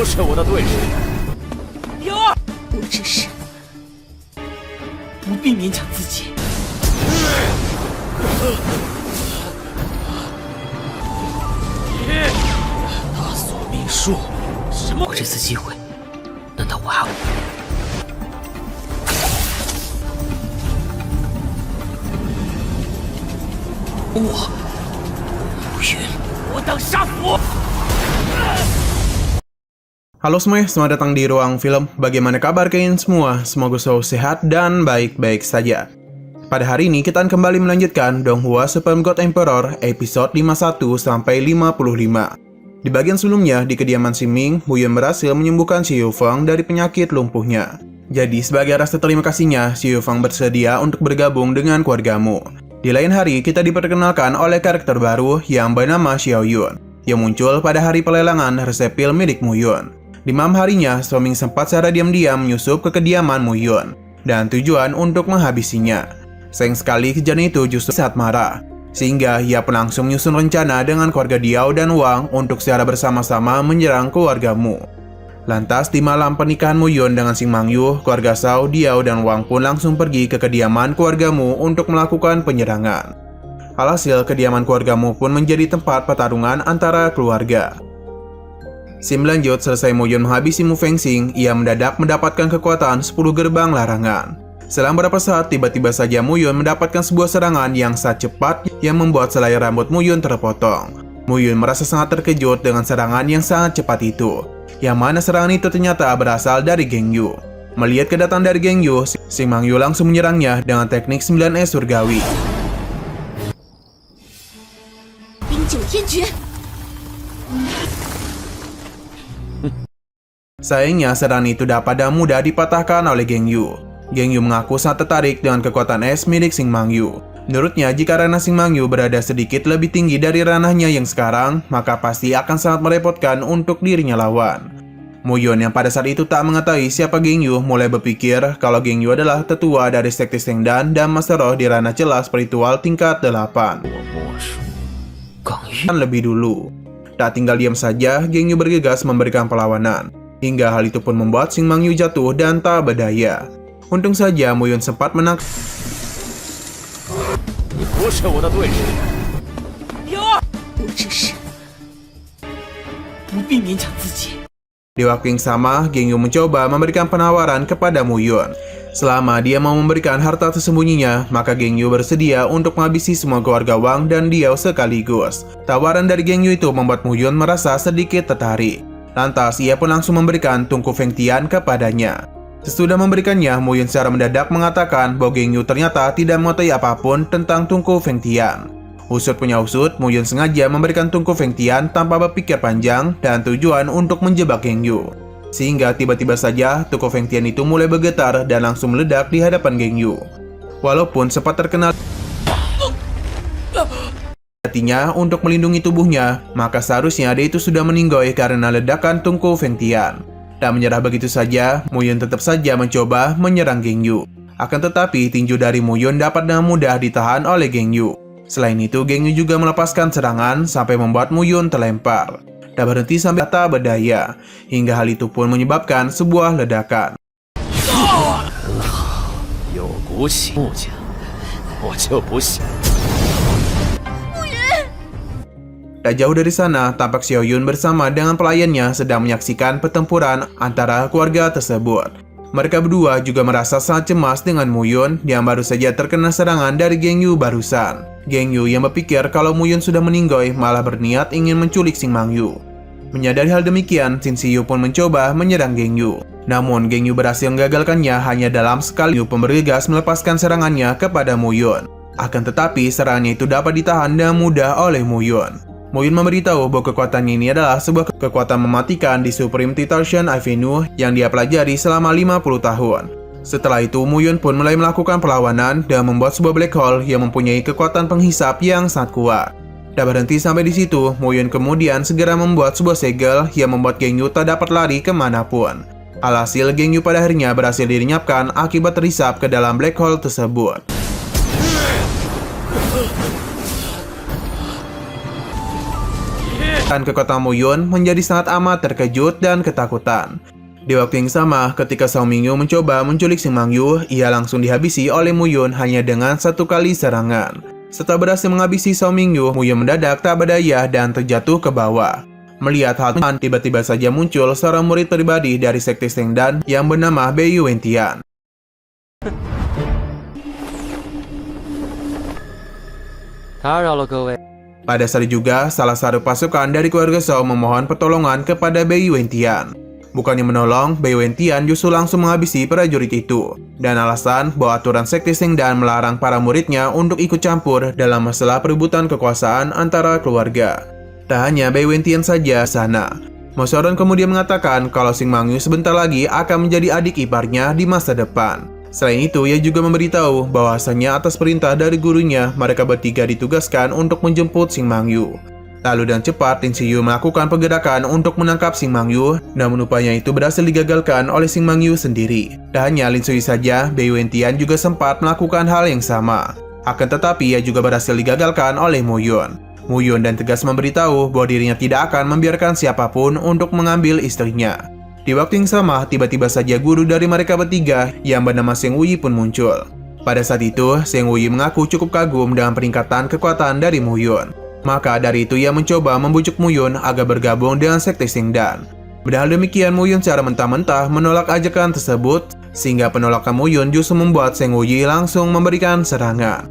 不是我的对手。我只是不必勉强自己。大索命术，什么？我这次机会，难道我还？我等杀符。Halo semuanya, selamat datang di Ruang Film. Bagaimana kabar kalian semua? Semoga selalu sehat dan baik-baik saja. Pada hari ini kita akan kembali melanjutkan Donghua Supreme God Emperor episode 51-55. Di bagian sebelumnya, di kediaman Xing Ming, Muyun berhasil menyembuhkan Xi Yufeng dari penyakit lumpuhnya. Jadi sebagai rasa terima kasihnya, Xi Yufeng bersedia untuk bergabung dengan keluargamu. Di lain hari, kita diperkenalkan oleh karakter baru yang bernama Xiao Yun, yang muncul pada hari pelelangan resep pil milik Muyun. Di malam harinya, Ming sempat secara diam-diam menyusup ke kediaman Muyun, dan tujuan untuk menghabisinya. Sayang sekali kejadian itu justru saat marah, sehingga ia pun langsung menyusun rencana dengan keluarga Diao dan Wang untuk secara bersama-sama menyerang keluargamu. Lantas di malam pernikahan Muyun dengan Xing Mangyu, keluarga Shao, Diao, dan Wang pun langsung pergi ke kediaman keluargamu untuk melakukan penyerangan. Alhasil, kediaman keluargamu pun menjadi tempat pertarungan antara keluarga. Lanjut, selesai Muyun menghabisi Mu Fengxing, ia mendadak mendapatkan kekuatan 10 gerbang larangan. Selang beberapa saat, tiba-tiba saja Muyun mendapatkan sebuah serangan yang sangat cepat yang membuat selai rambut Muyun terpotong. Muyun merasa sangat terkejut dengan serangan yang sangat cepat itu, yang mana serangan itu ternyata berasal dari Geng Yu. Melihat kedatangan dari Geng Yu, Xing Mangyu langsung menyerangnya dengan teknik 9S surgawi. Sayangnya, serangan itu dapat mudah dipatahkan oleh Geng Yu. Geng Yu mengaku sangat tertarik dengan kekuatan es milik Xing Mangyu. Menurutnya, jika ranah Xing Mangyu berada sedikit lebih tinggi dari ranahnya yang sekarang, maka pasti akan sangat merepotkan untuk dirinya lawan. Muyun yang pada saat itu tak mengetahui siapa Geng Yu mulai berpikir kalau Geng Yu adalah tetua dari sekte Shengdan dan Master Roh di ranah celah spiritual tingkat 8. Dan lebih dulu, tak tinggal diam saja, Geng Yu bergegas memberikan perlawanan. Hingga hal itu pun membuat Xing Mangyu jatuh dan tak berdaya. Untung saja Muyun sempat menangkap. Di waktu yang sama, Geng Yu mencoba memberikan penawaran kepada Muyun. Selama dia mau memberikan harta tersembunyinya, maka Geng Yu bersedia untuk menghabisi semua keluarga Wang dan Diao sekaligus. Tawaran dari Geng Yu itu membuat Muyun merasa sedikit tertarik. Lantas, ia pun langsung memberikan tungku Feng Tian kepadanya. Sesudah memberikannya, Muyun secara mendadak mengatakan bahwa Geng Yu ternyata tidak mengetahui apapun tentang tungku Feng Tian. Usut punya usut, Muyun sengaja memberikan tungku Feng Tian tanpa berpikir panjang dan tujuan untuk menjebak Geng Yu. Sehingga tiba-tiba saja tungku Feng Tian itu mulai bergetar dan langsung meledak di hadapan Geng Yu. Walaupun sempat terkenal hatinya untuk melindungi tubuhnya, maka seharusnya dia itu sudah meninggoy karena ledakan tungku Feng Tian. Tak menyerah begitu saja, Muyun tetap saja mencoba menyerang Geng Yu. Akan tetapi, tinju dari Muyun dapat dengan mudah ditahan oleh Geng Yu. Selain itu, Geng Yu juga melepaskan serangan sampai membuat Muyun terlempar. Tak berhenti sampai tak berdaya, hingga hal itu pun menyebabkan sebuah ledakan. Tak jauh dari sana, tampak Xiao Yun bersama dengan pelayannya sedang menyaksikan pertempuran antara keluarga tersebut. Mereka berdua juga merasa sangat cemas dengan Muyun yang baru saja terkena serangan dari Geng Yu barusan. Geng Yu yang berpikir kalau Muyun sudah meninggoy malah berniat ingin menculik Xing Mangyu. Menyadari hal demikian, Xin Ziyu pun mencoba menyerang Geng Yu. Namun, Geng Yu berhasil menggagalkannya hanya dalam sekali. Yu pun bergegas melepaskan serangannya kepada Muyun. Akan tetapi, serangannya itu dapat ditahan dengan mudah oleh Muyun. Muyun memberitahu bahwa kekuatannya ini adalah sebuah kekuatan mematikan di Supreme Titarian Avenue yang dia pelajari selama 50 tahun. Setelah itu, Muyun pun mulai melakukan perlawanan dan membuat sebuah black hole yang mempunyai kekuatan penghisap yang sangat kuat. Tak berhenti sampai di situ, Muyun kemudian segera membuat sebuah segel yang membuat Geng Yu tak dapat lari kemanapun. Alhasil, Geng Yu pada akhirnya berhasil dilenyapkan akibat terhisap ke dalam black hole tersebut. Dan ke kota Muyun menjadi sangat amat terkejut dan ketakutan. Di waktu yang sama, ketika Xiao Mingyu mencoba menculik Xing Mangyu, ia langsung dihabisi oleh Muyun hanya dengan satu kali serangan. Setelah berhasil menghabisi Xiao Mingyu, Muyun mendadak tak berdaya dan terjatuh ke bawah. Melihat hal itu, tiba-tiba saja muncul seorang murid pribadi dari sekte Shengdan yang bernama Bei Yuentian. Pada saat itu juga, salah satu pasukan dari keluarga Zhao memohon pertolongan kepada Bei Yuentian. Bukannya menolong, Bei Yuentian justru langsung menghabisi prajurit itu. Dan alasan bahwa aturan sekte Shengdan melarang para muridnya untuk ikut campur dalam masalah perebutan kekuasaan antara keluarga. Tak hanya Bei Yuentian saja sana. Mo Xiaoran kemudian mengatakan kalau Xing Mangyu sebentar lagi akan menjadi adik iparnya di masa depan. Selain itu, ia juga memberitahu bahwasanya atas perintah dari gurunya, mereka bertiga ditugaskan untuk menjemput Xing Mangyu. Lalu dan cepat, Lin Xiyu melakukan pergerakan untuk menangkap Xing Mangyu, namun upaya itu berhasil digagalkan oleh Xing Mangyu sendiri. Tak hanya Lin Xiyu saja, Bei Yuentian juga sempat melakukan hal yang sama. Akan tetapi, ia juga berhasil digagalkan oleh Muyun. Muyun dan tegas memberitahu bahwa dirinya tidak akan membiarkan siapapun untuk mengambil istrinya. Di waktu yang sama, tiba-tiba saja guru dari mereka bertiga yang bernama Zheng Wuyi pun muncul. Pada saat itu, Zheng Wuyi mengaku cukup kagum dengan peningkatan kekuatan dari Muyun. Maka dari itu ia mencoba membujuk Muyun agar bergabung dengan sekte Shengdan. Padahal demikian, Muyun secara mentah-mentah menolak ajakan tersebut, sehingga penolakan Muyun justru membuat Zheng Wuyi langsung memberikan serangan.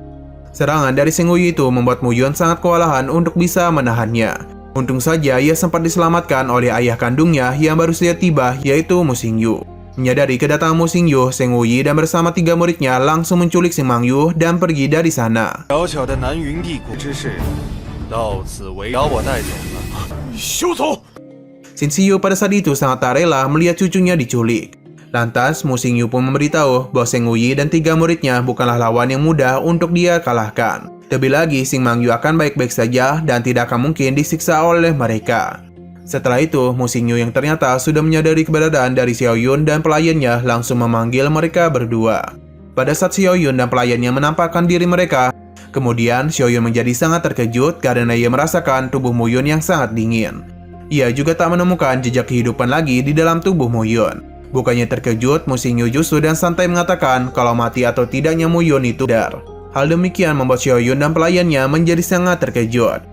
Serangan dari Zheng Wuyi itu membuat Muyun sangat kewalahan untuk bisa menahannya. Untung saja ia sempat diselamatkan oleh ayah kandungnya yang baru saja tiba, yaitu Mu Xingyu. Menyadari kedatangan Mu Xingyu, Zheng Wuyi dan bersama 3 muridnya langsung menculik Xing Mangyu dan pergi dari sana. Xin Xiyu pada saat itu sangat tak rela melihat cucunya diculik. Lantas, Mu Xingyu pun memberitahu bahwa Zheng Wuyi dan 3 muridnya bukanlah lawan yang mudah untuk dia kalahkan. Lebih lagi, Xing Mangyu akan baik-baik saja dan tidak akan mungkin disiksa oleh mereka. Setelah itu, Mu Xingyu yang ternyata sudah menyadari keberadaan dari Xiao Yun dan pelayannya langsung memanggil mereka berdua. Pada saat Xiao Yun dan pelayannya menampakkan diri mereka, kemudian Xiao Yun menjadi sangat terkejut karena ia merasakan tubuh Mu Yun yang sangat dingin. Ia juga tak menemukan jejak kehidupan lagi di dalam tubuh Mu Yun. Bukannya terkejut, Mu Xingyu justru dan santai mengatakan kalau mati atau tidaknya Mu Yun itu dar. Hal demikian membuat Xiao Yun dan pelayannya menjadi sangat terkejut.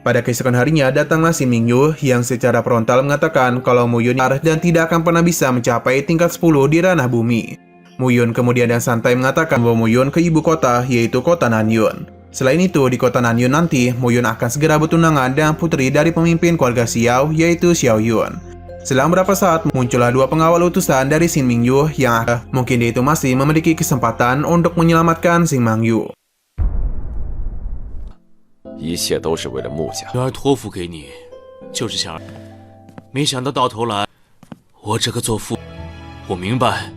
Pada keesokan harinya, datanglah Xing Mingyu yang secara frontal mengatakan kalau Mu Yun arah dan tidak akan pernah bisa mencapai tingkat 10 di ranah bumi. Mu Yun kemudian dan santai mengatakan bahwa Mu Yun ke ibu kota, yaitu kota Nanyun. Selain itu, di kota Nanyun nanti, Mu Yun akan segera bertunangan dengan putri dari pemimpin keluarga Xiao, yaitu Xiao Yun. Selang beberapa saat, muncullah 2 pengawal utusan dari Xing Mingyu yang mungkin dia itu masih memiliki kesempatan untuk menyelamatkan Xing Mangyu. 一切都是为了穆家。女儿托付给你，就是想，没想到到头来，我这个做父，我明白。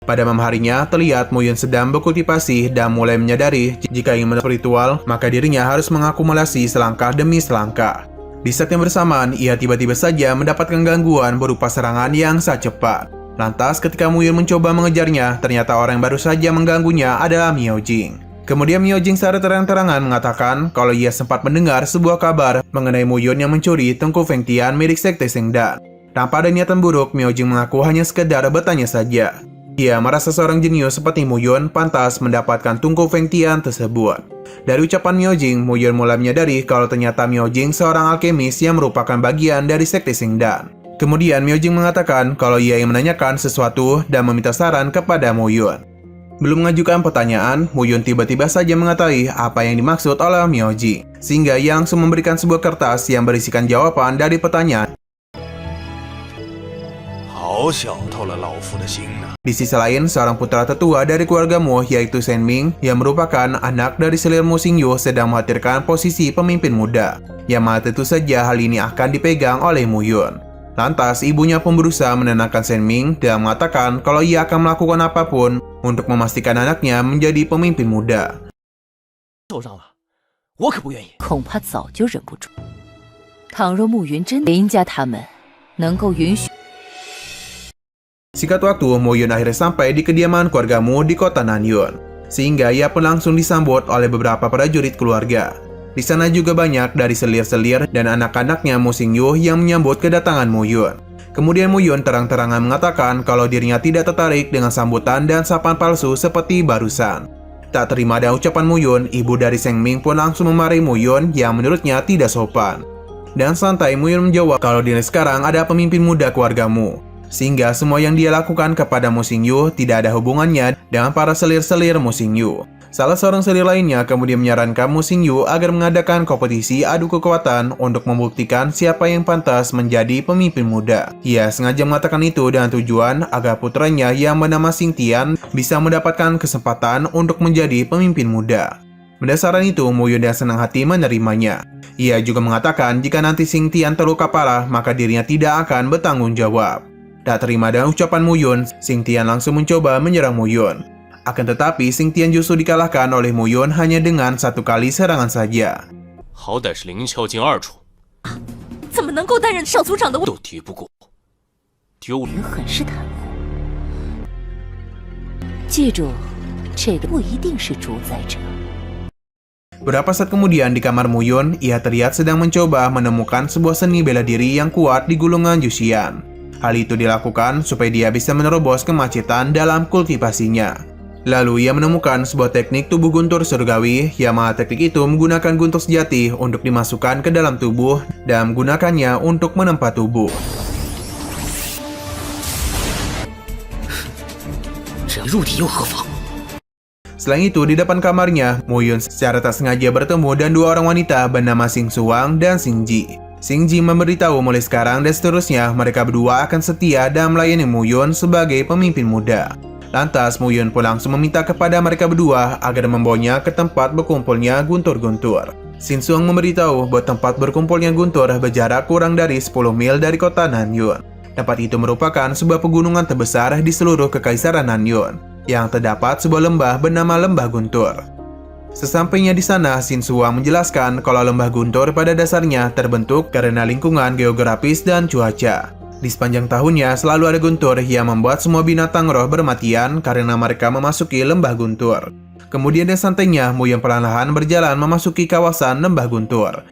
Pada malam harinya, terlihat Mu Yun sedang berkultivasi dan mulai menyadari jika ingin menerapkan ritual, maka dirinya harus mengakumulasi selangkah demi selangkah. Di saat yang bersamaan, ia tiba-tiba saja mendapatkan gangguan berupa serangan yang sangat cepat. Lantas, ketika Mu Yun mencoba mengejarnya, ternyata orang yang baru saja mengganggunya adalah Miao Jing. Kemudian Miao Jing secara terang-terangan mengatakan kalau ia sempat mendengar sebuah kabar mengenai Mu Yun yang mencuri tungku Feng Tian milik sekte Shengdan. Tanpa ada niatan buruk, Miao Jing mengaku hanya sekedar bertanya saja. Ia merasa seorang jenius seperti Mu Yun pantas mendapatkan tungku Feng Tian tersebut. Dari ucapan Miao Jing, Mu Yun mulai menyadari kalau ternyata Miao Jing seorang alkemis yang merupakan bagian dari sekte Shengdan. Kemudian Miao Jing mengatakan kalau ia ingin menanyakan sesuatu dan meminta saran kepada Mu Yun. Belum mengajukan pertanyaan, Mu Yun tiba-tiba saja mengetahui apa yang dimaksud oleh Miao Jing, sehingga ia langsung memberikan sebuah kertas yang berisikan jawaban dari pertanyaan. Di sisi lain, seorang putra tertua dari keluarga Mu, yaitu Shen Ming, yang merupakan anak dari selir Mu Xingyu, sedang mengkhawatirkan posisi pemimpin muda, yang mana tentu saja hal ini akan dipegang oleh Mu Yun. Lantas, ibunya pun berusaha menenangkan Shen Ming dan mengatakan kalau ia akan melakukan apapun untuk memastikan anaknya menjadi pemimpin muda. 手上了，我可不愿意。恐怕早就忍不住。倘若慕云真林家他们能够允许。 Singkat waktu, Mu Yun akhirnya sampai di kediaman keluarga Mu di kota Nanyun. sehingga ia pun langsung disambut oleh beberapa prajurit keluarga. Di sana juga banyak dari selir-selir dan anak-anaknya Mu Xingyu yang menyambut kedatangan Mu Yun. Kemudian Mu Yun terang-terangan mengatakan kalau dirinya tidak tertarik dengan sambutan dan sapaan palsu seperti barusan. Tak terima dengan ucapan Mu Yun, ibu dari Zheng Ming pun langsung memarahi Mu Yun yang menurutnya tidak sopan. Dan santai Mu Yun menjawab kalau dirinya sekarang ada pemimpin muda keluarga Mu, sehingga semua yang dia lakukan kepada Mu Xingyu tidak ada hubungannya dengan para selir-selir Mu Xingyu. Salah seorang selir lainnya kemudian menyarankan Mu Xingyu agar mengadakan kompetisi adu kekuatan untuk membuktikan siapa yang pantas menjadi pemimpin muda. Ia sengaja mengatakan itu dengan tujuan agar putranya yang bernama Xing Tian bisa mendapatkan kesempatan untuk menjadi pemimpin muda. Berdasarkan itu, Mu Yun dengan senang hati menerimanya. Ia juga mengatakan jika nanti Xing Tian terluka parah, maka dirinya tidak akan bertanggung jawab. Tak terima dengan ucapan Mu Yun, Xing Tian langsung mencoba menyerang Mu Yun. Akan tetapi, Xing Tian justru dikalahkan oleh Mu Yun hanya dengan satu kali serangan saja. 好歹是灵窍近2处，怎么能够担任少族长的位？都敌不过，丢了。人很是他们。记住，这个不一定是主宰者。 Beberapa saat kemudian di kamar Mu Yun, ia terlihat sedang mencoba menemukan sebuah seni bela diri yang kuat di gulungan Juxian. Hal itu dilakukan supaya dia bisa menerobos kemacetan dalam kultivasinya. Lalu ia menemukan sebuah teknik tubuh guntur surgawi, yang mana teknik itu menggunakan guntur sejati untuk dimasukkan ke dalam tubuh dan menggunakannya untuk menempa tubuh. Selain itu, di depan kamarnya, Mu Yun secara tak sengaja bertemu dan dua orang wanita bernama Xing Suang dan Xing Ji. Xing Ji memberitahu mulai sekarang dan seterusnya mereka berdua akan setia dan melayani Mu Yun sebagai pemimpin muda. Lantas Mu Yun pun langsung meminta kepada mereka berdua agar membawanya ke tempat berkumpulnya guntur-guntur. Xing Suang memberitahu bahwa tempat berkumpulnya guntur berjarak kurang dari 10 mil dari kota Nanyun. Tempat itu merupakan sebuah pegunungan terbesar di seluruh kekaisaran Nanyun, yang terdapat sebuah lembah bernama Lembah Guntur. Sesampainya di sana, Xing Suang menjelaskan kalau lembah Guntur pada dasarnya terbentuk karena lingkungan geografis dan cuaca. Di sepanjang tahunnya selalu ada guntur yang membuat semua binatang roh bermatian karena mereka memasuki lembah guntur. Kemudian dengan santainya, Mu Yun perlahan berjalan memasuki kawasan lembah guntur.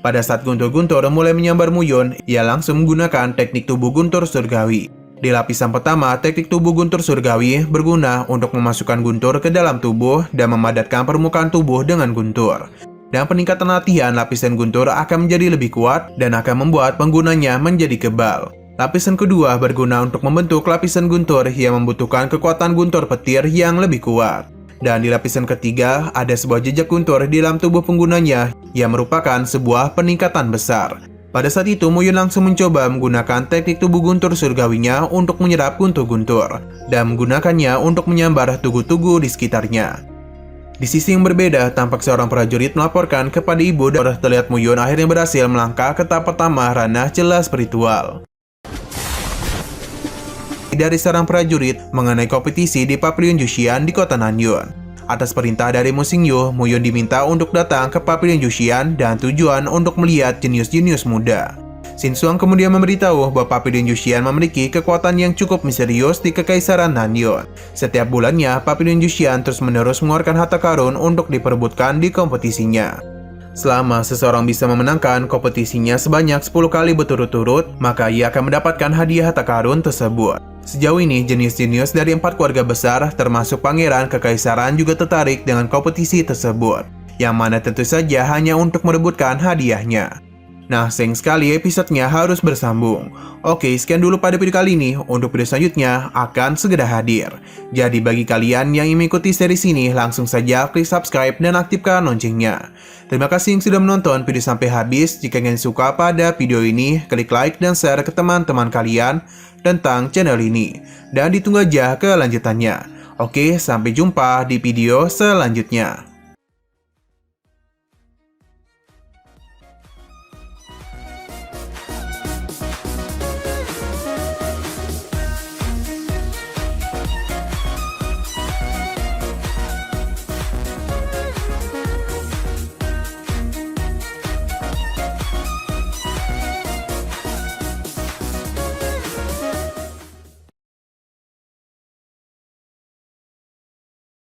Pada saat guntur-guntur mulai menyambar Mu Yun, ia langsung menggunakan teknik tubuh guntur surgawi. Di lapisan pertama, teknik tubuh guntur surgawi berguna untuk memasukkan guntur ke dalam tubuh dan memadatkan permukaan tubuh dengan guntur. Dan peningkatan latihan lapisan guntur akan menjadi lebih kuat dan akan membuat penggunanya menjadi kebal. Lapisan kedua berguna untuk membentuk lapisan guntur yang membutuhkan kekuatan guntur petir yang lebih kuat. Dan di lapisan ketiga ada sebuah jejak guntur di dalam tubuh penggunanya yang merupakan sebuah peningkatan besar. Pada saat itu Mu Yun langsung mencoba menggunakan teknik tubuh guntur surgawinya untuk menyerap guntur-guntur dan menggunakannya untuk menyambar tugu-tugu di sekitarnya. Di sisi yang berbeda, tampak seorang prajurit melaporkan kepada ibu dan terlihat Mu Yun akhirnya berhasil melangkah ke tahap pertama ranah celah spiritual. Dari seorang prajurit mengenai kompetisi di Pavilion Juxian di kota Nanyun. Atas perintah dari Mu Xingyu, Mu Yun diminta untuk datang ke Pavilion Juxian dan tujuan untuk melihat jenius-jenius muda. Xing Suang kemudian memberitahu bahwa Pavilion Juxian memiliki kekuatan yang cukup misterius di Kekaisaran Nanyun. Setiap bulannya, Pavilion Juxian terus-menerus mengeluarkan harta karun untuk diperebutkan di kompetisinya. Selama seseorang bisa memenangkan kompetisinya sebanyak 10 kali berturut-turut, maka ia akan mendapatkan hadiah harta karun tersebut. Sejauh ini, jenius-jenius dari 4 keluarga besar, termasuk pangeran kekaisaran juga tertarik dengan kompetisi tersebut, yang mana tentu saja hanya untuk merebutkan hadiahnya. Nah, sayang sekali episodenya harus bersambung. Oke, sekian dulu pada video kali ini. Untuk video selanjutnya akan segera hadir. Jadi bagi kalian yang ingin mengikuti series ini, langsung saja klik subscribe dan aktifkan loncengnya. Terima kasih yang sudah menonton video sampai habis. Jika kalian suka pada video ini, klik like dan share ke teman-teman kalian tentang channel ini. Dan ditunggu aja kelanjutannya. Oke, sampai jumpa di video selanjutnya.